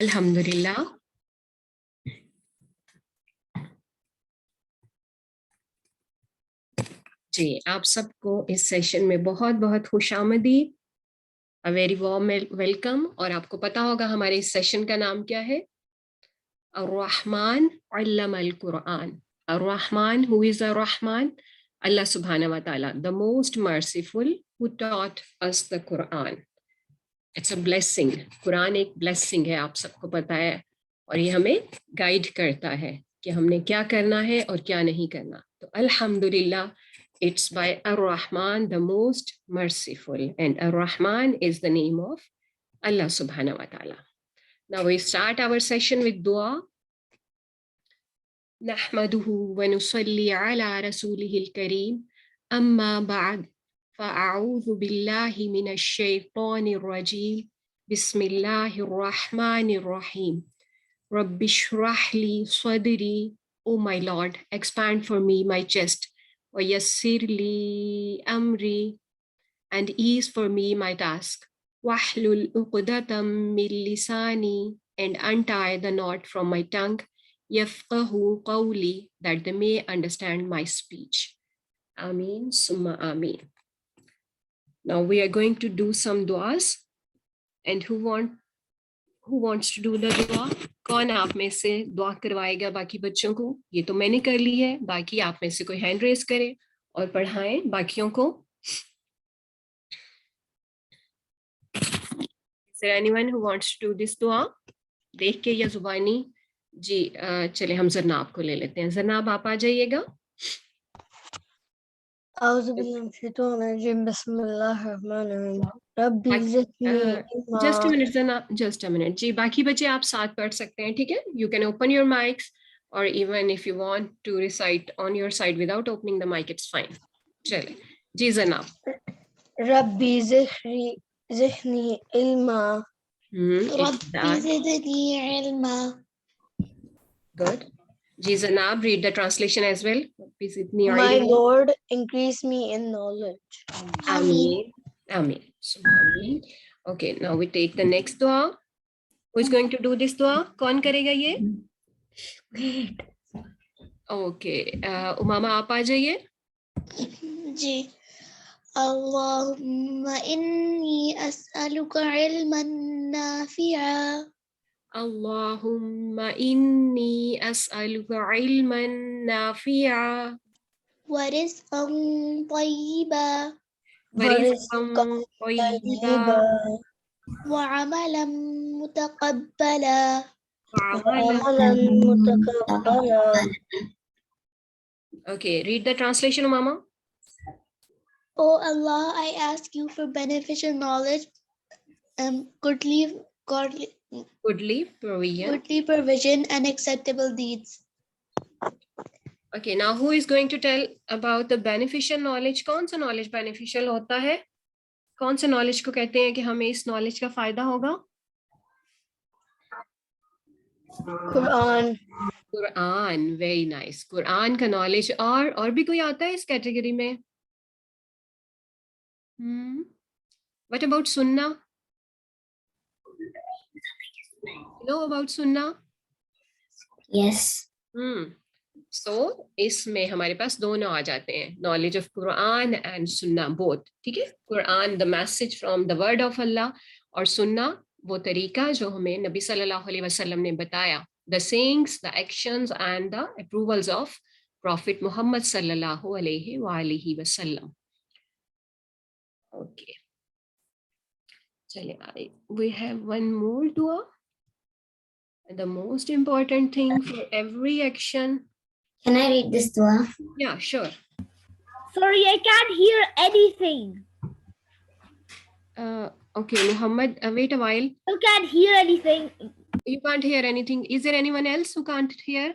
الحمدللہ. جی آپ سب کو اس سیشن میں بہت بہت خوش آمدید. Very warm welcome. اور آپ کو پتا ہوگا ہمارے اس سیشن کا نام کیا ہے؟ الرحمن علم القرآن. الرحمن, who is الرحمن؟ اللہ سبحانہ و تعالی, the most merciful who taught us the Quran. It's a blessing. قرآن ایک blessing ہے, آپ سب کو پتا ہے, اور یہ ہمیں گائیڈ کرتا ہے کہ ہم نے کیا کرنا ہے اور کیا نہیں کرنا. تو الحمدللہ, it's by Ar-Rahman, the most merciful, and Ar-Rahman is the name of Allah subhanahu wa ta'ala. Now we start our session with dua. نحمده ونصلي على رسوله الكريم. أما بعد فأعوذ بالله من الشيطان الرجيم. بسم الله الرحمن الرحيم. رب اشرح لي صدري. O my Lord, expand for me my chest. ويسر لي أمري, and ease for me my task. واحلل عقدة من لساني, and untie the knot from my tongue. يفقه قولي, that they may understand my speech. Ameen summa ameen. Now we are going to do some duas. And who wants to do the dua? کون آپ میں سے دعا کروائے گا باقی بچوں کو؟ یہ تو میں نے کر لی ہے, باقی آپ میں سے کوئی ہینڈ ریز کرے اور پڑھائیں باقیوں کو. Is there anyone who wants to do this dua? دیکھ کے یا زبانی؟ جی چلے ہم زرناب کو لے لیتے ہیں. زرناب آپ آ جائیے گا. اعوذ باللہ من الشیطان الرجیم بسم اللہ الرحمن الرحیم ربی زدنی علما. Just minute Zarnab, just minute. جی باقی بچے آپ ساتھ پڑھ سکتے ہیں, ٹھیک ہے. You can open your mics, اور even if you want to recite on your side without opening the mic, it's fine. چلے جی زرناب. ربی زدنی علما. ربی زدنی علما. Good. G زناب, read the translation as well. My Lord, increase me in knowledge. Ameen. Ameen. Ameen. Okay, now we take the next dua. Who is going to do this dua? کون کرے گا یہ؟ Okay. امامہ آپ آ جائیے. جی. اللہم انی اسألک علما نافعا. اللهم إني أسألك علما نافعا ورزقا طيبا وعملا متقبلا. Okay, read the translation, Mama. Oh Allah, I ask you for beneficial knowledge, goodly provision, and acceptable deeds. Okay, now who is going to tell about the beneficial knowledge? کون سا knowledge beneficial ہوتا ہے؟ کون سے knowledge کو کہتے ہیں کہ ہمیں اس knowledge کا فائدہ ہوگا؟ قرآن. Very nice. قرآن کا knowledge. اور بھی کوئی آتا ہے اس کیٹیگری میں؟ What about Sunnah? You know about Sunnah? Yes. So اس میں ہمارے پاس دونوں آ جاتے ہیں, knowledge of Quran and Sunnah, both. ٹھیک ہے. قرآن the message from the word of Allah, اور Sunnah وہ طریقہ جو ہمیں نبی صلی اللہ علیہ وسلم نے بتایا, the sayings, the actions and the approvals of Prophet Muhammad صلی اللہ علیہ وآلہ وسلم. Okay. چلے, we have one more dua. The most important thing for every action. Can I read this dua? Yeah, sure. Sorry, I can't hear anything. Okay, Muhammad, wait a while. I can't hear anything. You can't hear anything. Is there anyone else who can't hear?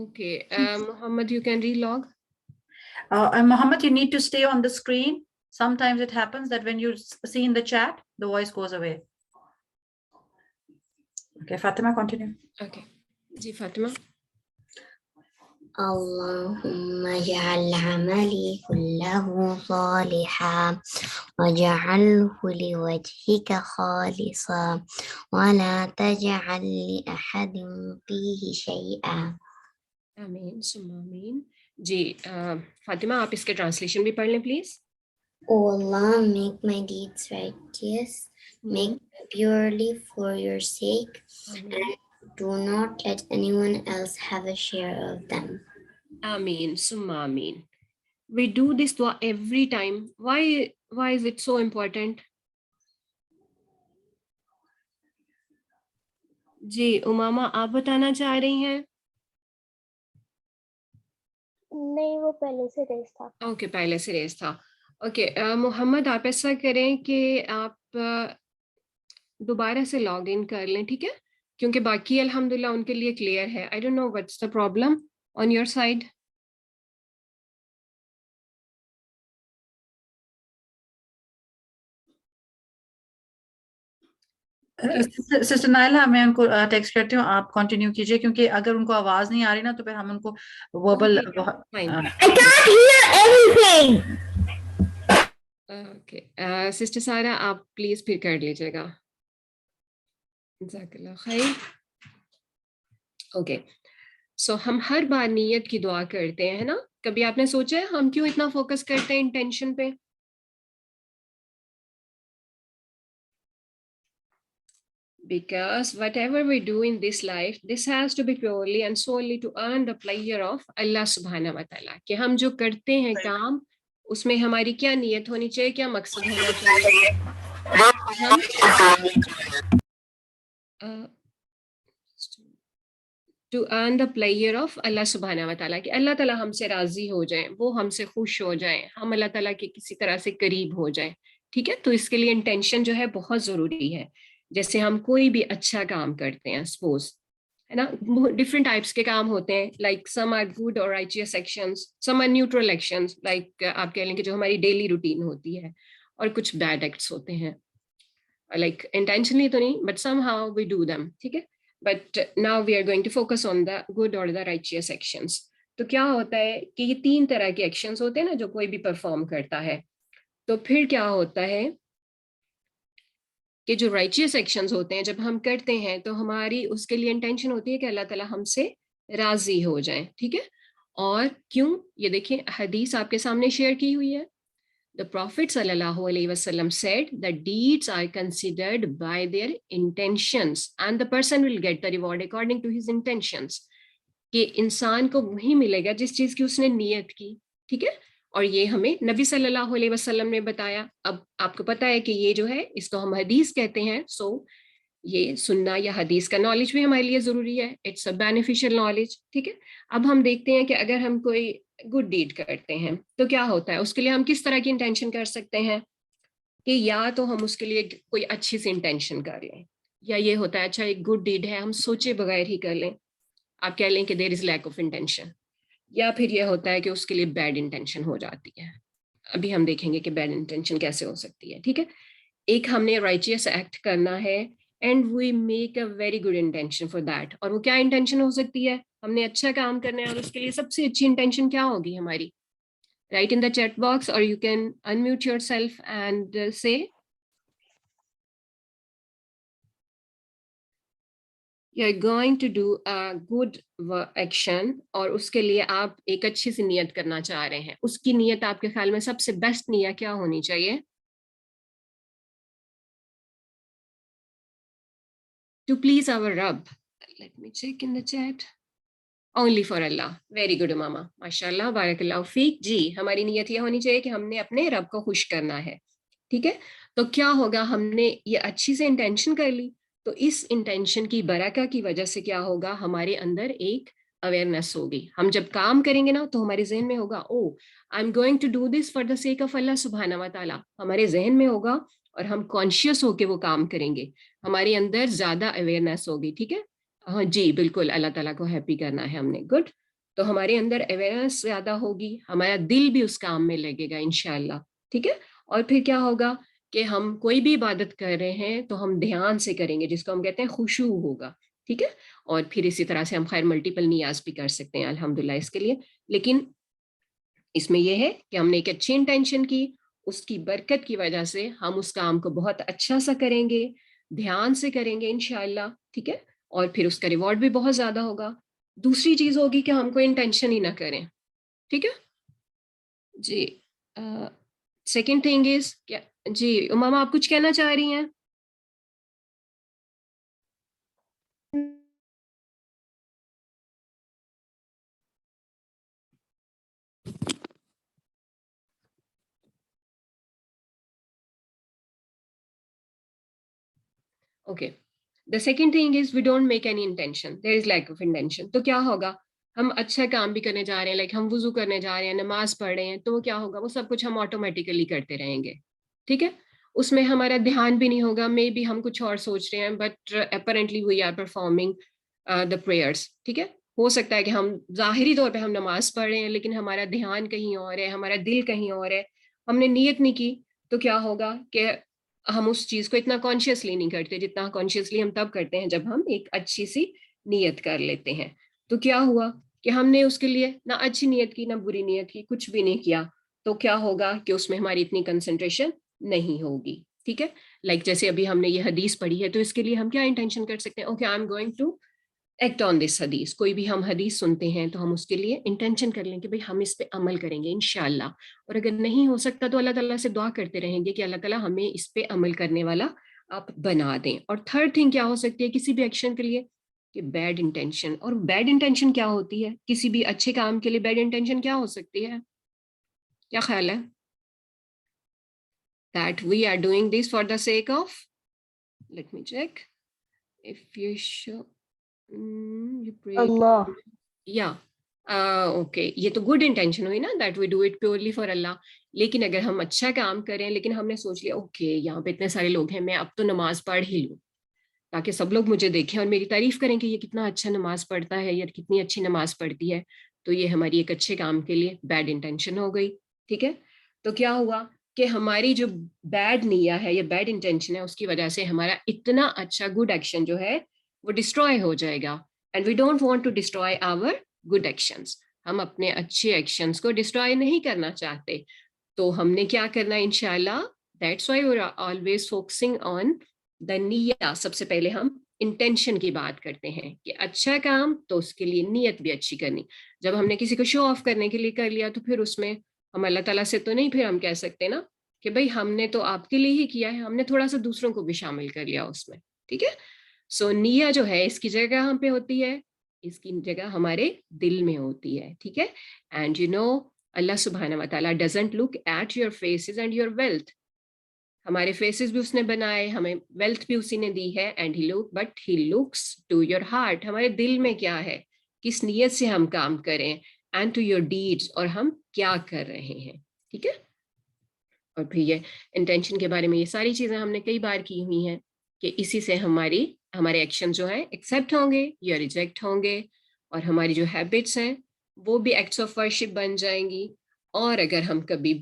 Okay, Muhammad, you can relog. Muhammad, you need to stay on the screen. Sometimes it happens that when you see in the chat, the voice goes away. Okay, Fatima, continue. Okay. Ji, Fatima. اللهم اجعل عملي كله صالحا واجعله لوجهك خالصا ولا تجعل لأحد فيه شيئا. آمین ثم آمین. جی فاطمہ آپ اس کے ٹرانسلیشن بھی پڑھ لیں please. O Allah, make my deeds righteous, make them purely for your sake, and do not let anyone else have a share of them. آمین ثم آمین. We do this dua every time. Why is it so important? جی امامہ آپ بتانا چاہ رہی ہیں؟ نہیں وہ پہلے سے ریس تھا. اوکے پہلے سے ریز تھا. اوکے محمد آپ ایسا کریں کہ آپ دوبارہ سے لاگ ان کر لیں, ٹھیک ہے, کیونکہ باقی الحمدللہ ان کے لیے کلیئر ہے. I don't know what's the problem on your side. Sister Naila میں ان کو ٹیکسٹ کرتی ہوں, آپ کنٹینیو کیجئے, کیونکہ اگر ان کو آواز نہیں آ رہی نا تو پھر ہم ان کو verbal. I can't hear anything. Okay sister سارا آپ پلیز پھر کر لیجیے گا. جزاک اللہ خیر. اوکے سو ہم ہر بار نیت کی دعا کرتے ہیں نا. کبھی آپ نے سوچا ہے ہم کیوں اتنا فوکس کرتے ہیں انٹینشن پہ؟ Because whatever we do in this life, this has to be purely and solely to earn the pleasure of Allah subhanahu wa ta'ala. کہ ہم جو کرتے ہیں کام اس میں ہماری کیا نیت ہونی چاہیے, کیا مقصد ہونا چاہیے؟ to earn the pleasure of Allah subhanahu wa ta'ala, کہ اللہ تعالیٰ ہم سے راضی ہو جائیں, وہ ہم سے خوش ہو جائیں, ہم اللہ تعالیٰ کے کسی طرح سے قریب ہو جائیں. ٹھیک ہے, تو اس کے لیے انٹینشن جو ہے بہت ضروری ہے. جیسے ہم کوئی بھی اچھا کام کرتے ہیں, سپوز ہے نا, ڈفرینٹ ٹائپس کے کام ہوتے ہیں, لائک سم آر گڈ اور righteous actions, some are neutral actions, like آپ کہہ لیں کہ جو ہماری ڈیلی روٹین ہوتی ہے, اور کچھ بیڈ ایکٹس ہوتے ہیں, لائک انٹینشنلی تو نہیں but somehow we do them. ٹھیک ہے, but now we are going to focus on the good or the righteous actions. تو کیا ہوتا ہے کہ یہ 3 طرح کے ایکشنز ہوتے ہیں نا جو کوئی بھی پرفارم کرتا ہے. تو پھر کیا ہوتا ہے کہ جو رائچیس ایکشنز ہوتے ہیں جب ہم کرتے ہیں تو ہماری اس کے لیے انٹینشن ہوتی ہے کہ اللہ تعالیٰ ہم سے راضی ہو جائیں. ٹھیک ہے, اور کیوں یہ دیکھیں حدیث آپ کے سامنے شیئر کی ہوئی ہے. The Prophet sallallahu alaihi wasallam said that deeds are considered by their intentions and the person will get the reward according to his intentions. کہ انسان کو وہی ملے گا جس چیز کی اس نے نیت کی. ٹھیک ہے, اور یہ ہمیں نبی صلی اللہ علیہ وسلم نے بتایا. اب آپ کو پتا ہے کہ یہ جو ہے اس کو ہم حدیث کہتے ہیں. سو یہ سننا یا حدیث کا نالج بھی ہمارے لیے ضروری ہے. It's a beneficial knowledge. ٹھیک ہے, اب ہم دیکھتے ہیں کہ اگر ہم کوئی گڈ ڈیڈ کرتے ہیں تو کیا ہوتا ہے, اس کے لیے ہم کس طرح کی انٹینشن کر سکتے ہیں کہ یا تو ہم اس کے لیے کوئی اچھی سی انٹینشن کر لیں, یا یہ ہوتا ہے اچھا ایک گڈ ڈیڈ ہے ہم سوچے بغیر ہی کر لیں, آپ کہہ لیں کہ دیر از لیک آف انٹینشن, یا پھر یہ ہوتا ہے کہ اس کے لیے بیڈ انٹینشن ہو جاتی ہے. ابھی ہم دیکھیں گے کہ بیڈ انٹینشن کیسے ہو سکتی ہے. ٹھیک ہے, ایک ہم نے رائچیس ایکٹ کرنا ہے and we make a very good intention for that. اور وہ کیا انٹینشن ہو سکتی ہے, ہم نے اچھا کام کرنا ہے اور اس کے لیے سب سے اچھی انٹینشن کیا ہوگی ہماری. Write in the chat box or you can unmute yourself and say. You're going to do a good action اور اس کے لیے آپ ایک اچھی سی نیت کرنا چاہ رہے ہیں. اس کی نیت آپ کے خیال میں سب سے بیسٹ نیت کیا ہونی چاہیے؟ To please our Rabb. Let me check in the chat. Only for Allah. Very good ماما, ماشاء اللہ, بارک اللہ فیک. جی ہماری نیت یہ ہونی چاہیے کہ ہم نے اپنے رب کو خوش کرنا ہے. ٹھیک ہے, تو کیا ہوگا, ہم نے یہ اچھی سے انٹینشن کر لی تو اس انٹینشن کی برکت کی وجہ سے کیا ہوگا, ہمارے اندر ایک اویئرنیس ہوگی. ہم جب کام کریں گے نا تو ہمارے ذہن میں ہوگا oh I am going to do this for the sake of Allah سبحانہ و تعالیٰ. ہمارے ذہن میں ہوگا اور ہم کانشیس ہو کے وہ کام کریں گے, ہمارے اندر زیادہ اویئرنیس ہوگی. ٹھیک ہے, ہاں جی بالکل, اللہ تعالیٰ کو ہیپی کرنا ہے ہم نے. گڈ, تو ہمارے اندر اویئرنیس زیادہ ہوگی, ہمارا دل بھی اس کام میں لگے گا انشاءاللہ. ٹھیک ہے, اور پھر کیا ہوگا کہ ہم کوئی بھی عبادت کر رہے ہیں تو ہم دھیان سے کریں گے, جس کو ہم کہتے ہیں خشوع ہوگا. ٹھیک ہے. اور پھر اسی طرح سے ہم خیر ملٹیپل نیاز بھی کر سکتے ہیں الحمدللہ اس کے لیے. لیکن اس میں یہ ہے کہ ہم نے ایک اچھی انٹینشن کی, اس کی برکت کی وجہ سے ہم اس کام کو بہت اچھا سا کریں گے, دھیان سے کریں گے انشاءاللہ. ٹھیک ہے, اور پھر اس کا ریوارڈ بھی بہت زیادہ ہوگا. دوسری چیز ہوگی کہ ہم کوئی انٹینشن ہی نہ کریں. ٹھیک ہے جی. سیکنڈ تھنگ از کیا جی امامہ آپ کچھ کہنا چاہ رہی ہیں؟ Okay. The second thing is we don't make any intention. There is lack of intention. تو کیا ہوگا, ہم اچھا کام بھی کرنے جا رہے ہیں, لائک ہم وضو کرنے جا رہے ہیں, نماز پڑھ رہے ہیں, تو کیا ہوگا, وہ سب کچھ ہم آٹومیٹیکلی کرتے رہیں گے. ٹھیک ہے, اس میں ہمارا دھیان بھی نہیں ہوگا, مے بی ہم کچھ اور سوچ رہے ہیں, but apparently we are performing the prayers. ٹھیک ہے, ہو سکتا ہے کہ ہم ظاہری طور پہ ہم نماز پڑھ رہے ہیں لیکن ہمارا دھیان کہیں اور ہے, ہمارا دل کہیں اور ہے, ہم نے نیت نہیں کی. تو کیا ہوگا کہ ہم اس چیز کو اتنا کانشیسلی نہیں کرتے جتنا کانشیسلی ہم تب کرتے ہیں جب ہم ایک اچھی سی نیت کر لیتے ہیں. تو کیا ہوا کہ ہم نے اس کے لیے نہ اچھی نیت کی نہ بری نیت کی, کچھ بھی نہیں کیا, تو کیا ہوگا کہ اس میں ہماری اتنی کنسنٹریشن نہیں ہوگی. ٹھیک ہے, لائک جیسے ابھی ہم نے یہ حدیث پڑھی ہے, تو اس کے لیے ہم کیا انٹینشن کر سکتے ہیں, okay I am going to act on this حدیث. کوئی بھی ہم حدیث سنتے ہیں تو ہم اس کے لیے انٹینشن کر لیں کہ بھئی ہم اس پہ عمل کریں گے انشاءاللہ. اور اگر نہیں ہو سکتا تو اللہ تعالیٰ سے دعا کرتے رہیں گے کہ اللہ تعالیٰ ہمیں اس پہ عمل کرنے والا آپ بنا دیں. اور تھرڈ تھنگ کیا ہو سکتی ہے کسی بھی ایکشن کے لیے, کہ بیڈ انٹینشن. اور بیڈ انٹینشن کیا ہوتی ہے کسی بھی اچھے کام کے لیے, بیڈ انٹینشن کیا ہو سکتی ہے, کیا خیال ہے؟ That we are doing this for the sake of, let me check, if you show you pray Allah. yeah okay, یہ تو گڈ انٹینشن ہوئی نا, that we do it purely for Allah. لیکن اگر ہم اچھا کام کریں لیکن ہم نے سوچ لیا اوکے یہاں پہ اتنے سارے لوگ ہیں, میں اب تو نماز پڑھ ہی لوں تاکہ سب لوگ مجھے دیکھیں اور میری تعریف کریں کہ یہ کتنا اچھا نماز پڑھتا ہے یا کتنی اچھی نماز پڑھتی ہے, تو یہ ہماری ایک اچھے کام کے لیے بیڈ انٹینشن ہو گئی. ٹھیک ہے, تو کیا ہوا کہ ہماری جو بیڈ نیہ ہے یا بیڈ انٹینشن ہے اس کی وجہ سے ہمارا اتنا اچھا گڈ ایکشن جو ہے وہ ڈسٹروائے ہو جائے گا. And we don't want to destroy our good actions. ہم اپنے اچھے ایکشنس کو ڈسٹروائے نہیں کرنا چاہتے. تو ہم نے کیا کرنا ہے انشاءاللہ, that's why we are always focusing on the نیہ. سب سے پہلے ہم انٹینشن کی بات کرتے ہیں کہ اچھا کام تو اس کے لیے نیت بھی اچھی کرنی. جب ہم نے کسی کو شو آف کرنے کے لیے کر لیا تو پھر اس میں ہم اللہ تعالیٰ سے تو نہیں پھر ہم کہہ سکتے نا کہ بھئی ہم نے تو آپ کے لیے ہی کیا ہے, ہم نے تھوڑا سا دوسروں کو بھی شامل کر لیا اس میں. ٹھیک ہے, سو نیہ جو ہے اس کی جگہ کہاں پہ ہوتی ہے, اس کی جگہ ہمارے دل میں ہوتی ہے. ٹھیک ہے, اینڈ یو نو اللہ سبحانہ و تعالیٰ doesn't look at your faces and your wealth. ہمارے فیسز بھی اس نے بنائے, ہمیں ویلتھ بھی اسی نے دی ہے, and but he looks to your heart. ہمارے دل میں کیا ہے, کس نیت سے ہم کام کریں, اینڈ ٹو یور ڈیڈس, اور ہم کیا کر رہے ہیں. ٹھیک ہے, اور پھر یہ انٹینشن کے بارے میں یہ ساری چیزیں ہم نے کئی بار کی ہوئی ہیں کہ اسی سے ہمارے ایکشن جو ہیں ایکسیپٹ ہوں گے یا ریجیکٹ ہوں گے, اور ہماری جو ہیبٹس ہیں وہ بھی ایکٹس آف ورشپ بن جائیں گی. اور اگر ہم کبھی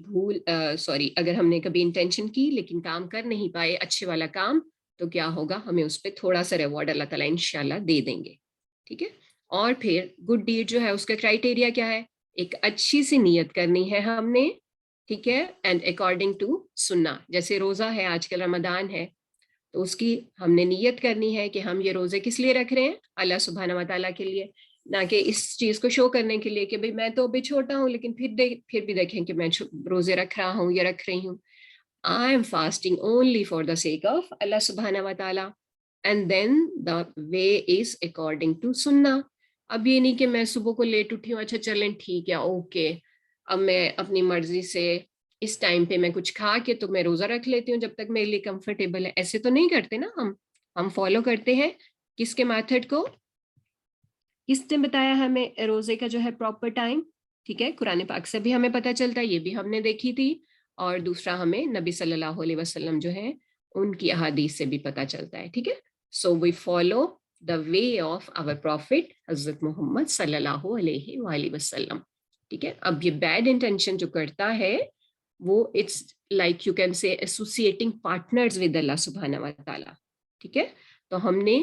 اگر ہم نے کبھی انٹینشن کی لیکن کام کر نہیں پائے اچھے والا کام, تو کیا ہوگا, ہمیں اس پہ تھوڑا سا ریوارڈ اللہ تعالیٰ انشاءاللہ دے دیں گے. ٹھیک ہے, اور پھر گڈ ڈیڈ جو ہے اس کا کرائٹیریا کیا ہے, ایک اچھی سی نیت کرنی ہے ہم نے. ٹھیک ہے, اینڈ اکارڈنگ ٹو سننا. جیسے روزہ ہے, آج کل رمضان ہے, تو اس کی ہم نے نیت کرنی ہے کہ ہم یہ روزے کس لیے رکھ رہے ہیں, اللہ سبحانہ و تعالیٰ کے لیے, نہ کہ اس چیز کو شو کرنے کے لیے کہ بھئی میں تو ابھی چھوٹا ہوں لیکن پھر بھی دیکھیں کہ میں روزے رکھ رہا ہوں یا رکھ رہی ہوں. I am fasting only for the sake of اللہ سبحانہ و تعالیٰ, and then the way is according to sunnah. اب یہ نہیں کہ میں صبح کو لیٹ اٹھی ہوں, اچھا چلیں ٹھیک ہے اوکے, اب میں اپنی مرضی سے اس ٹائم پہ میں کچھ کھا کے تو میں روزہ رکھ لیتی ہوں جب تک میرے لیے کمفرٹیبل ہے. ایسے تو نہیں کرتے نا, ہم فالو کرتے ہیں کس کے میتھڈ کو, کس نے بتایا ہمیں روزے کا جو ہے پراپر ٹائم. ٹھیک ہے, قرآن پاک سے بھی ہمیں پتہ چلتا ہے, یہ بھی ہم نے دیکھی تھی, اور دوسرا ہمیں نبی صلی اللہ علیہ وسلم جو ہے ان کی احادیث سے بھی پتہ چلتا ہے. ٹھیک ہے, so we follow the way of our prophet حضرت محمد صلی اللہ علیہ وآلہ وسلم. ٹھیک ہے, اب یہ بیڈ انٹینشن جو کرتا ہے وہ it's like you can say associating partners with Allah سبحانہ و تعالیٰ. ٹھیک ہے, تو ہم نے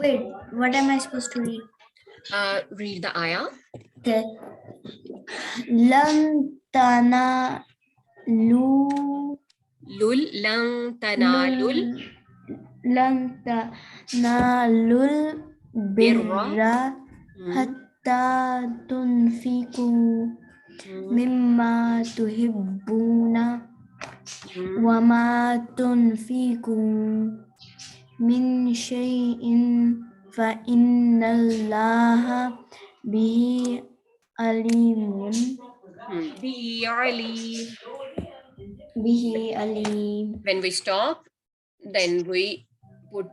Wait, what am I supposed to read? Read the ayah. Okay. Lan tanalu Lul lan tanalul lan tanalul birra hatta tunfiqu mimma tuhibbuna wa ma tunfiqu min shay'in fa innallaha bihi alimun. Bihi alim. Bihi alim. When we stop, then we put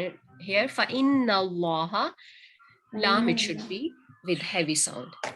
And here fa inna allaha lam, it should be with heavy sound,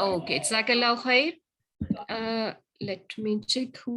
Okay, jazakallahu khair. Let me check who.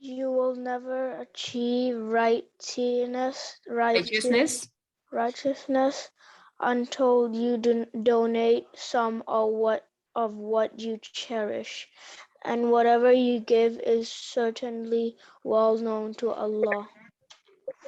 You will never achieve righteousness until you donate some of what you cherish, and whatever you give is certainly well known to Allah.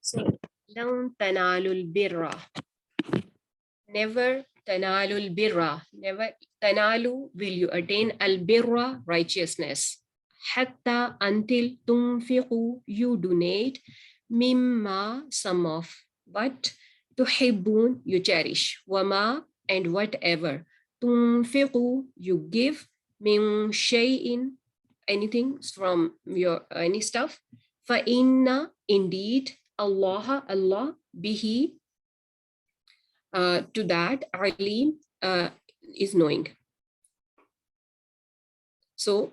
So lan tanalul birra, never tanalul birra, never tanalu will you attain al birra, righteousness, hatta until tunfiqu you donate mimma some of what tuhibbun you cherish, wama and whatever tunfiqu you give min shay'in anything from your any stuff, fa inna indeed Allah bihi to that alim is knowing. So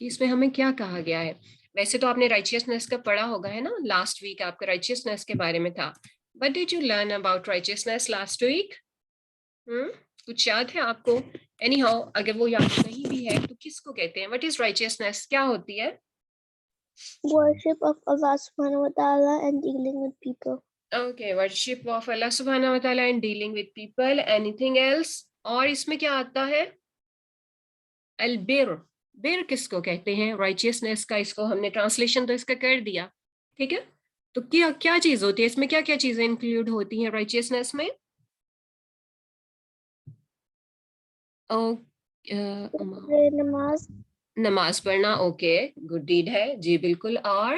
کہ اس میں ہمیں کیا کہا گیا ہے. ویسے تو آپ نے رائچیسنس کا پڑھا ہوگا ہے نا, لاسٹ ویک آپ کا رائچیسنس کے بارے میں تھا. What did you learn about righteousness last week? کچھ یاد ہے آپ کو؟ اینی ہاؤ اگر وہ یاد نہیں بھی ہے تو کس کو کہتے ہیں؟ What is righteousness? کیا ہوتی ہے؟ Worship of Allah subhanahu wa ta'ala and dealing with people. Okay, worship of Allah subhanahu wa ta'ala and dealing with people. Anything else? اور اس میں کیا آتا ہے؟ البر. بر کس کو کہتے ہیں؟ رائچیسنس کا. اس کو ہم نے ٹرانسلیشن تو اس کا کر دیا, ٹھیک ہے. تو کیا چیز ہوتی ہے اس میں؟ کیا کیا چیزیں انکلوڈ ہوتی ہیں رائچیسنس میں؟ نماز. نماز پڑھنا. اوکے, گڈ ڈیڈ ہے جی بالکل. اور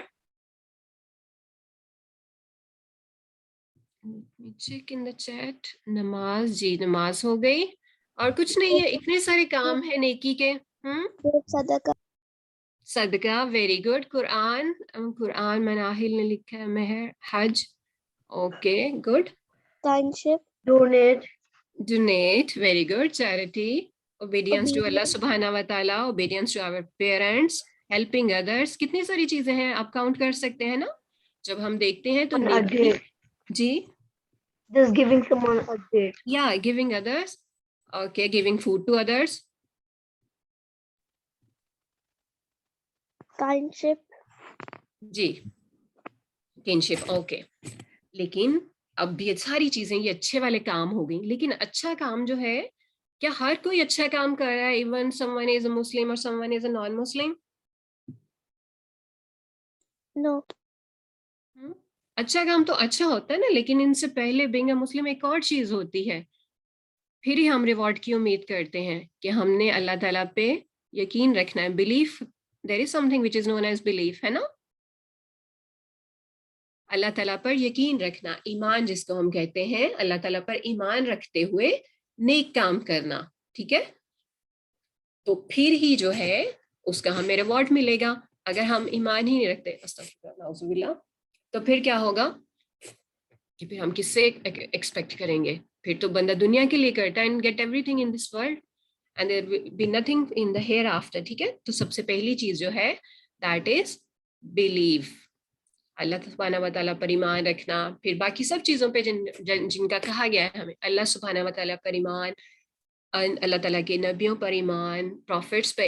چیک ان دا چیٹ. نماز, جی نماز ہو گئی. اور کچھ نہیں ہے, اتنے سارے کام ہیں نیکی کے. صدقہ. صدقہ, ویری گڈ. قرآن, قرآن مناہل نے لکھا ہے. مہر, حج. Okay good. Kindship. Donate, very good. Charity, obedience to Allah subhanahu wa ta'ala, obedience to our parents, helping others. کتنی ساری چیزیں ہیں, آپ کاؤنٹ کر سکتے ہیں نا. جب ہم دیکھتے ہیں تو نیکی, جی Just giving someone a date. yeah, giving others. Okay, giving food to others. Kindship. جی kinship. اوکے, لیکن اب یہ ساری چیزیں یہ اچھے والے کام ہو گئیں, لیکن اچھا کام جو ہے, کیا ہر کوئی اچھا کام کر رہا ہے؟ ایون سم ون از اے مسلم اور some one is a naan Muslim. No. اچھا کام تو اچھا ہوتا ہے نا, لیکن ان سے پہلے بینگ اے مسلم ایک اور چیز ہوتی ہے, پھر ہی ہم ریوارڈ کی امید کرتے ہیں کہ ہم نے اللہ تعالیٰ پہ یقین رکھنا ہے. Belief, there is something which is known as belief, ہے نا. اللہ تعالیٰ پر یقین رکھنا, ایمان جس کو ہم کہتے ہیں, اللہ تعالیٰ پر ایمان رکھتے ہوئے نیک کام کرنا, ٹھیک ہے. تو پھر ہی جو ہے اس کا ہمیں ریوارڈ ملے گا. اگر ہم ایمان ہی نہیں رکھتے, استغفر نعوذ باللہ, تو پھر کیا ہوگا کہ پھر ہم کس سے ایکسپیکٹ کریں گے؟ پھر تو بندہ دنیا کے لیے کرتا ہے, and get everything in this world and there will be nothing in the hereafter, ٹھیک ہے. تو سب سے پہلی چیز جو ہے دیٹ از بلیف, اللہ سبحانہ و تعالیٰ پر ایمان رکھنا. پھر باقی سب چیزوں پہ جن کا کہا گیا ہے ہمیں, اللہ سبحانہ و تعالیٰ پر ایمان, اللہ تعالیٰ کے نبیوں پر ایمان, پروفٹس پہ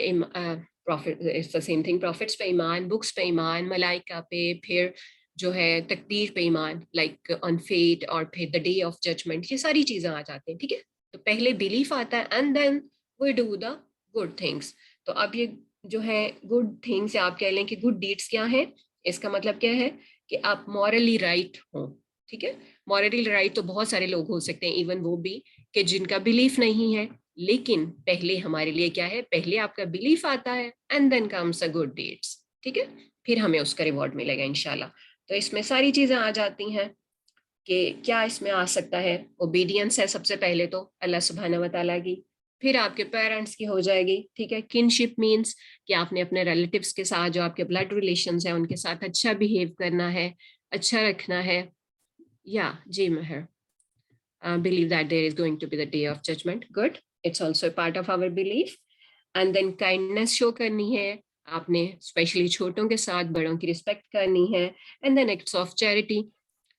سیم تھنگ, پروفٹس پہ ایمان, بکس پہ ایمان, ملائکہ پہ, پھر جو ہے تقدیر پہ ایمان, لائک آن فیٹ, اور پھر دا ڈے آف ججمنٹ. یہ ساری چیزیں آ جاتی ہیں, ٹھیک ہے. تو پہلے بلیف آتا ہے and then we do the good things. تو اب یہ جو ہے گڈ تھنگس, آپ کہہ لیں کہ گڈ ڈیڈس کیا ہیں, اس کا مطلب کیا ہے کہ آپ مورلی رائٹ ہوں, ٹھیک ہے. مورلی رائٹ تو بہت سارے لوگ ہو سکتے ہیں, ایون وہ بھی کہ جن کا بلیف نہیں ہے, لیکن پہلے ہمارے لیے کیا ہے, پہلے آپ کا بلیف آتا ہے and then comes a good deeds, ٹھیک ہے. پھر ہمیں اس کا ریوارڈ ملے گا انشاءاللہ. تو اس میں ساری چیزیں آ جاتی ہیں کہ کیا اس میں آ سکتا ہے. اوبیڈینس ہے سب سے پہلے تو اللہ سبحانہ و تعالیٰ کی, پھر آپ کے پیرنٹس کی ہو جائے گی, ٹھیک ہے. کنشپ مینس کہ آپ نے اپنے ریلیٹیوس کے ساتھ, جو آپ کے بلڈ ریلیشنز ہیں, ان کے ساتھ اچھا بیہیو کرنا ہے, اچھا رکھنا ہے. یا جی مہر, believe that there is going to be the day of judgment. Good. It's also a part of our belief. And then kindness show کرنی ہے آپ نے, اسپیشلی چھوٹوں کے ساتھ, بڑوں کی رسپیکٹ کرنی ہے. And then acts of charity. I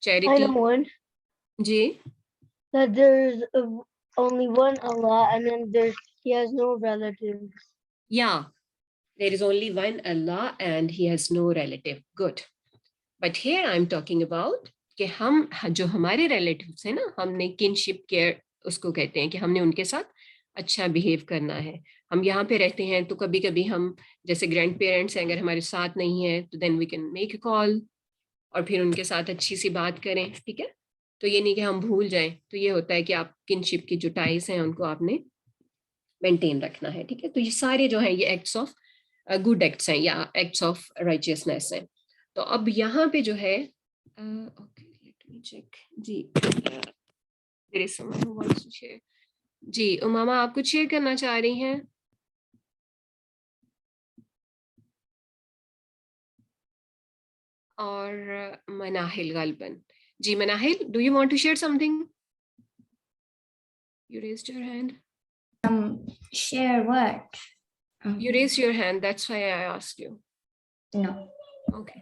Charity. know one. G. That there's only one Allah and then he has no relatives. Yeah. There is only one Allah and he has no relative. Good. But here I'm talking about کہ ہم جو ہمارے relatives ہیں نا, ہم نے kinship care اس کو کہتے ہیں کہ ہم نے ان کے ساتھ اچھا بیہیو کرنا ہے. ہم یہاں پہ رہتے ہیں تو کبھی کبھی ہم جیسے گرینڈ پیرنٹس ہیں, اگر ہمارے ساتھ نہیں ہیں تو دین وی کین میک اے کال اور پھر ان کے ساتھ اچھی سی بات کریں, ٹھیک ہے. تو یہ نہیں کہ ہم بھول جائیں. تو یہ ہوتا ہے کہ آپ کنشپ کی جو ٹائز ہیں ان کو آپ نے مینٹین رکھنا ہے, ٹھیک ہے. تو یہ سارے جو ہیں یہ ایکٹس آف گڈ ایکٹس ہیں یا ایکٹس آف رائچیسنس ہیں. تو اب یہاں پہ جو ہے چیک, جی جی امامہ آپ کچھ شیئر کرنا چاہ رہی ہیں؟ اور مناہل غالباً, جی Manahil, do you want to share something? You raised your hand. Share what? You raise your hand, that's why I asked you. No. Okay.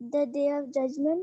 The day of judgment.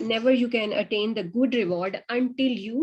never you can attain the good reward until you.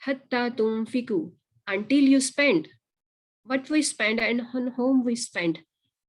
Hatta tunfiku, until you spend. What we spend and on whom we spend.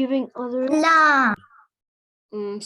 Giving others. Allah.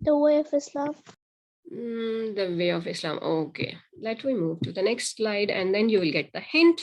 The way of Islam. The way of Islam. Okay, let we move to the next slide and then you will get the hint.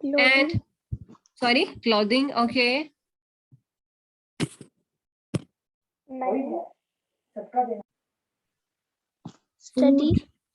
And sorry, clothing, okay. Study.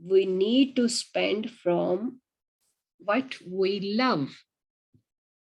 we need to spend from what we love.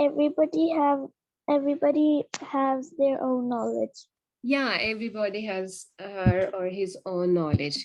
Everybody has their own knowledge. Yeah, everybody has her or his own knowledge.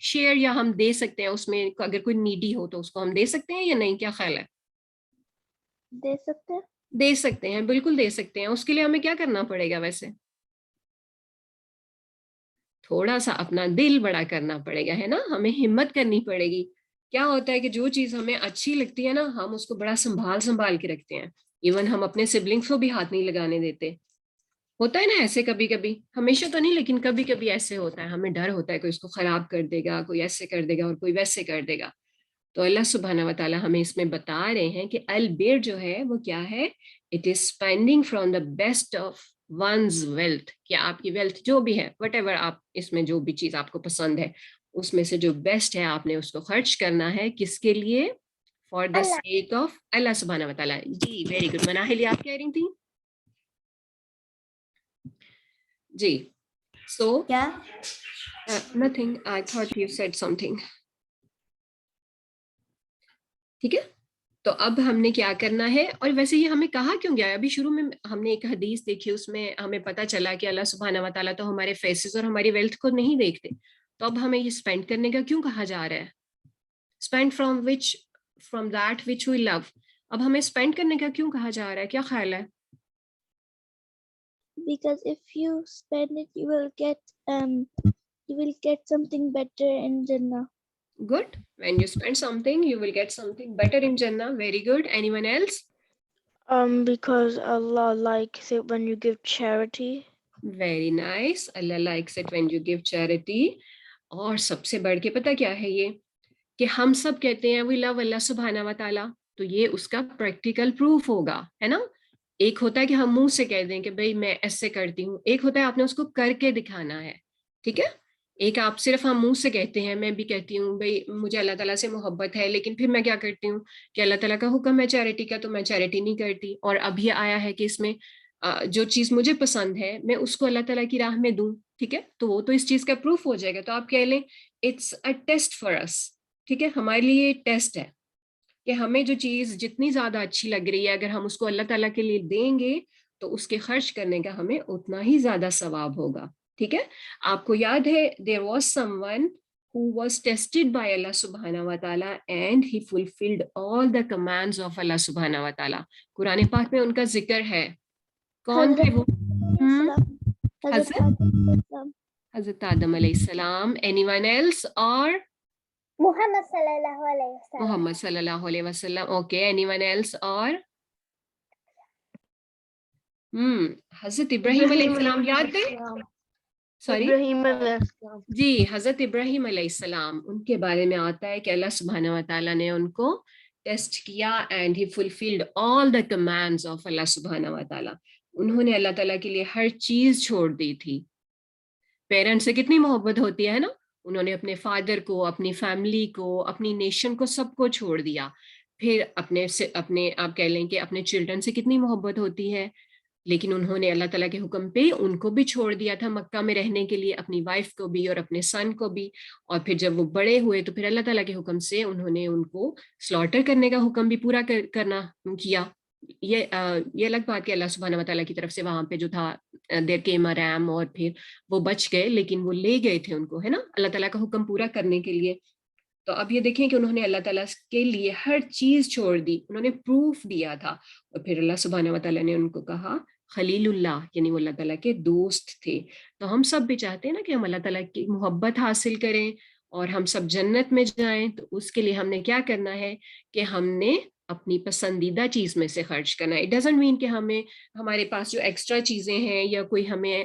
Share یا ہم دے سکتے ہیں اس میں, اگر کوئی needy ہو تو اس کو ہم دے سکتے ہیں یا نہیں, کیا خیال ہے؟ دے سکتے ہیں. دے سکتے ہیں, بالکل دے سکتے ہیں. اس کے لیے ہمیں کیا کرنا پڑے گا ویسے؟ تھوڑا سا اپنا دل بڑا کرنا پڑے گا, ہے نا, ہمیں ہمت کرنی پڑے گی. کیا ہوتا ہے کہ جو چیز ہمیں اچھی لگتی ہے نا, ہم اس کو بڑا سنبھال کے رکھتے ہیں. ایون ہم اپنے سبلنگس کو بھی ہاتھ نہیں لگانے دیتے. ہوتا ہے نا ایسے کبھی کبھی, ہمیشہ تو نہیں لیکن کبھی کبھی ایسے ہوتا ہے. ہمیں ڈر ہوتا ہے کوئی اس کو خراب کر دے گا, کوئی ایسے کر دے گا اور کوئی ویسے کر دے گا. تو اللہ سبحانہ و تعالیٰ ہمیں اس میں بتا رہے ہیں کہ البر جو ہے وہ کیا ہے, it is spending from the best of one's wealth, کہ آپ کی ویلتھ جو بھی ہے, وٹ ایور آپ اس میں جو بھی چیز آپ کو پسند ہے اس میں سے جو بیسٹ ہے آپ نے اس کو خرچ کرنا ہے. کس کے لیے؟ For the sake of Allah سبحانہ و تعالیٰ. جی ویری گڈ. مناہل آپ کہہ رہی تھی؟ جی سو nothing, I thought you said something. ٹھیک ہے, تو اب ہم نے کیا کرنا ہے, اور ویسے یہ ہمیں کہا کیوں گیا ہے؟ ابھی شروع میں ہم نے ایک حدیث دیکھی, اس میں ہمیں پتہ چلا کہ اللہ سبحانہ و تعالیٰ تو ہمارے فیسز اور ہماری ویلتھ کو نہیں دیکھتے. تو اب ہمیں یہ اسپینڈ کرنے کا کیوں کہا جا رہا ہے؟ اسپینڈ فرام دیٹ وچ وی لو. اب ہمیں اسپینڈ کرنے کا کیوں کہا جا رہا ہے, کیا خیال ہے؟ Because if you spend it, you will get something better in Jannah. Good. When you spend something, you will get something better in Jannah. Very good. Anyone else? Because Allah likes it when you give charity. Very nice. Allah likes it when you give charity. اور سب سے بڑھ کے پتہ کیا ہے یہ, کہ ہم سب کہتے ہیں we love اللہ سبحانہ و تعالیٰ, تو یہ اس کا پریکٹیکل پروف ہوگا, ہے نا. ایک ہوتا ہے کہ ہم منہ سے کہہ دیں کہ بھئی میں ایسے کرتی ہوں, ایک ہوتا ہے آپ نے اس کو کر کے دکھانا ہے. ٹھیک ہے, ایک آپ صرف ہم منہ سے کہتے ہیں, میں بھی کہتی ہوں بھئی مجھے اللہ تعالیٰ سے محبت ہے, لیکن پھر میں کیا کرتی ہوں کہ اللہ تعالیٰ کا حکم ہے چیریٹی کا تو میں چیریٹی نہیں کرتی, اور اب یہ آیا ہے کہ اس میں جو چیز مجھے پسند ہے میں اس کو اللہ تعالیٰ کی راہ میں دوں. ٹھیک ہے, تو وہ تو اس چیز کا پروف ہو جائے گا. تو آپ کہہ لیں اٹس اے ٹیسٹ فار اس. ٹھیک ہے, ہمارے لیے یہ ٹیسٹ ہے کہ ہمیں جو چیز جتنی زیادہ اچھی لگ رہی ہے اگر ہم اس کو اللہ تعالیٰ کے لیے دیں گے تو اس کے خرچ کرنے کا ہمیں اتنا ہی زیادہ ثواب ہوگا. ٹھیک ہے, آپ کو یاد ہے there was someone who was tested by Allah subhanahu wa ta'ala and he fulfilled all the commands of Allah subhanahu wa ta'ala. قرآن پاک میں ان کا ذکر ہے. کون تھے وہ؟ حضرت آدم علیہ السلام. anyone else? اور محمد صلی اللہ علیہ وسلم. محمد صلی اللہ علیہ وسلم. Okay, anyone else? اور حضرت ابراہیم علیہ السلام یاد ہے؟ سوری, جی حضرت ابراہیم علیہ السلام, ان کے بارے میں آتا ہے کہ اللہ سبحانہ و تعالیٰ نے ان کو ٹیسٹ کیا and he fulfilled all the commands of Allah سبحانہ و تعالیٰ. انہوں نے اللہ تعالیٰ کے لیے ہر چیز چھوڑ دی تھی. پیرنٹس سے کتنی محبت ہوتی ہے نا, انہوں نے اپنے فادر کو, اپنی فیملی کو, اپنی نیشن کو, سب کو چھوڑ دیا. پھر اپنے آپ کہہ لیں کہ اپنے چلڈرن سے کتنی محبت ہوتی ہے, لیکن انہوں نے اللہ تعالیٰ کے حکم پہ ان کو بھی چھوڑ دیا تھا مکہ میں رہنے کے لیے, اپنی وائف کو بھی اور اپنے سن کو بھی. اور پھر جب وہ بڑے ہوئے تو پھر اللہ تعالیٰ کے حکم سے انہوں نے ان کو سلاٹر کرنے کا حکم بھی پورا کرنا کیا. یہ الگ بات کہ اللہ سبحانہ و تعالیٰ کی طرف سے وہاں پہ جو تھا دیر کیم اے ریم, اور پھر وہ بچ گئے, لیکن وہ لے گئے تھے ان کو, ہے نا, اللہ تعالیٰ کا حکم پورا کرنے کے لیے. تو اب یہ دیکھیں کہ انہوں نے اللہ تعالیٰ کے لیے ہر چیز چھوڑ دی, انہوں نے پروف دیا تھا. اور پھر اللہ سبحانہ و تعالیٰ نے ان کو کہا خلیل اللہ, یعنی وہ اللہ تعالیٰ کے دوست تھے. تو ہم سب بھی چاہتے ہیں نا کہ ہم اللہ تعالیٰ کی محبت حاصل کریں اور ہم سب جنت میں جائیں. تو اس کے لیے ہم نے کیا کرنا ہے کہ ہم نے اپنی پسندیدہ چیز میں سے خرچ کرنا ہے. اٹ ڈزنٹ مین کہ ہمارے پاس جو ایکسٹرا چیزیں ہیں یا کوئی ہمیں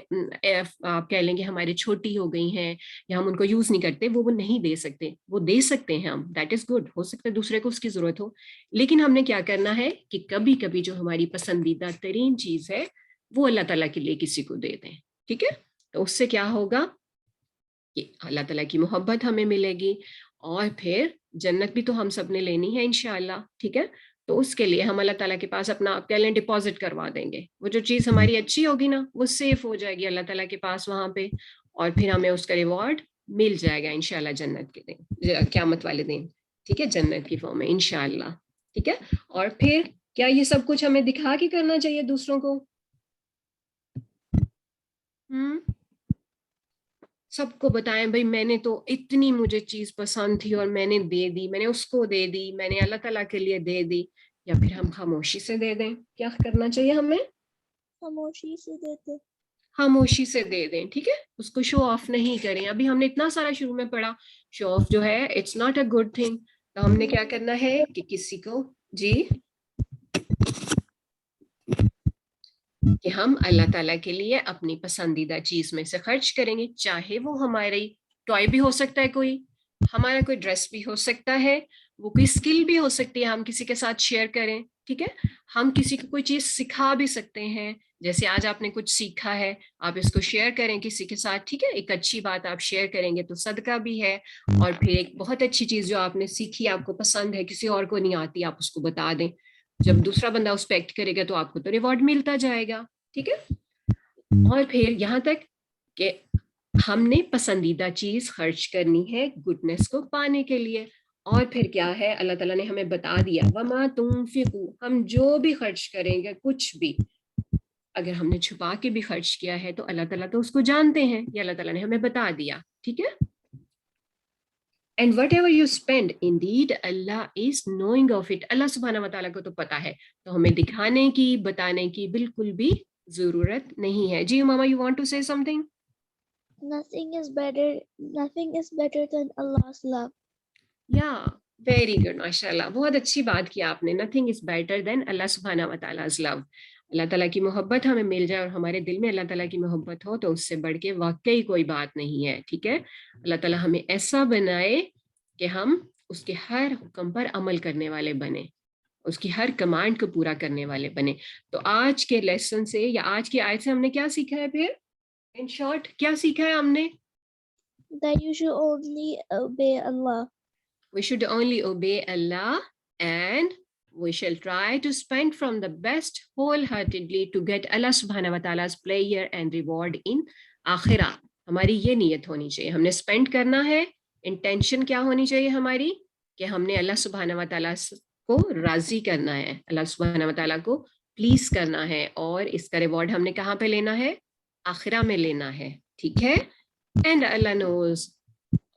آپ کہہ لیں کہ ہماری چھوٹی ہو گئی ہیں یا ہم ان کو یوز نہیں کرتے, وہ نہیں دے سکتے. وہ دے سکتے ہیں ہم, دیٹ از گڈ, ہو سکتا ہے دوسرے کو اس کی ضرورت ہو, لیکن ہم نے کیا کرنا ہے کہ کبھی کبھی جو ہماری پسندیدہ ترین چیز ہے وہ اللہ تعالیٰ کے لیے کسی کو دے دیں. ٹھیک ہے, تو اس سے کیا ہوگا کہ اللہ تعالیٰ کی محبت ہمیں ملے گی, اور پھر جنت بھی تو ہم سب نے لینی ہے انشاءاللہ. ٹھیک ہے, تو اس کے لیے ہم اللہ تعالیٰ کے پاس اپنا ٹیلنٹ ڈپازٹ کروا دیں گے. وہ جو چیز ہماری اچھی ہوگی نا وہ سیف ہو جائے گی اللہ تعالیٰ کے پاس وہاں پہ, اور پھر ہمیں اس کا ریوارڈ مل جائے گا انشاءاللہ جنت کے دن, قیامت والے دن. ٹھیک ہے, جنت کی فارم میں انشاءاللہ. ٹھیک ہے, اور پھر کیا یہ سب کچھ ہمیں دکھا کے کرنا چاہیے دوسروں کو؟ سب کو بتائیں بھائی میں نے تو اتنی مجھے چیز پسند تھی اور میں نے دے دی, میں نے اس کو دے دی, میں نے اللہ تعالیٰ کے لیے دے دی, یا پھر ہم خاموشی سے دے دیں. کیا کرنا چاہیے ہمیں؟ خاموشی سے دیتے. خاموشی سے دے دیں, ٹھیک ہے, اس کو شو آف نہیں کریں. ابھی ہم نے اتنا سارا شروع میں پڑھا, شو آف جو ہے it's not a good thing. تو ہم نے کیا کرنا ہے کہ کسی کو, جی, کہ ہم اللہ تعالیٰ کے لیے اپنی پسندیدہ چیز میں سے خرچ کریں گے, چاہے وہ ہماری ٹوائے بھی ہو سکتا ہے, کوئی ہمارا کوئی ڈریس بھی ہو سکتا ہے, وہ کوئی اسکل بھی ہو سکتی ہے, ہم کسی کے ساتھ شیئر کریں, ٹھیک ہے, ہم کسی کو کوئی چیز سکھا بھی سکتے ہیں, جیسے آج آپ نے کچھ سیکھا ہے, آپ اس کو شیئر کریں کسی کے ساتھ, ٹھیک ہے, ایک اچھی بات آپ شیئر کریں گے تو صدقہ بھی ہے, اور پھر ایک بہت اچھی چیز جو آپ نے سیکھی, آپ کو پسند ہے, کسی اور کو نہیں آتی, آپ اس کو بتا دیں, جب دوسرا بندہ اس پہ ایکٹ کرے گا تو آپ کو تو ریوارڈ ملتا جائے گا, ٹھیک ہے. اور پھر یہاں تک کہ ہم نے پسندیدہ چیز خرچ کرنی ہے گڈنس کو پانے کے لیے, اور پھر کیا ہے, اللہ تعالیٰ نے ہمیں بتا دیا, وما تنفقوا, ہم جو بھی خرچ کریں گے, کچھ بھی اگر ہم نے چھپا کے بھی خرچ کیا ہے تو اللہ تعالیٰ تو اس کو جانتے ہیں, یہ اللہ تعالیٰ نے ہمیں بتا دیا, ٹھیک ہے. And whatever you spend, indeed Allah is knowing of it. اللہ سبحانہ و تعالیٰ کو تو پتا ہے, تو ہمیں دکھانے کی, بتانے کی بالکل بھی ضرورت نہیں ہے. جی ماما, you want to say something? Nothing is better than Allah's love. Yeah, very good, ماشاءاللہ, بہت اچھی بات کی آپ نے. Nothing is better than اللہ سبحانہ و تعالیٰ's love. اللہ تعالیٰ کی محبت ہمیں مل جائے اور ہمارے دل میں اللہ تعالیٰ کی محبت ہو تو اس سے بڑھ کے واقعی کوئی بات نہیں ہے, ٹھیک ہے. اللہ تعالیٰ ہمیں ایسا بنائے کہ ہم اس کے ہر حکم پر عمل کرنے والے بنے, اس کی ہر کمانڈ کو پورا کرنے والے بنے. تو آج کے لیسن سے یا آج کی آیت سے ہم نے کیا سیکھا ہے؟ پھر ان شارٹ کیا سیکھا ہے ہم نے؟ That you should only obey Allah. We should only obey Allah and we shall try to spend from the best wholeheartedly to get Allah subhanahu wa ta'ala's pleasure and reward in آخرہ. ہماری یہ نیت ہونی چاہیے, ہم نے spend کرنا ہے, intention کیا ہونی چاہیے ہماری, کہ ہم نے اللہ سبحانہ و تعالیٰ کو راضی کرنا ہے, اللہ سبحانہ و تعالیٰ کو پلیز کرنا ہے, اور اس کا ریوارڈ ہم نے کہاں پہ لینا ہے؟ آخرہ میں لینا ہے, ٹھیک ہے. And Allah knows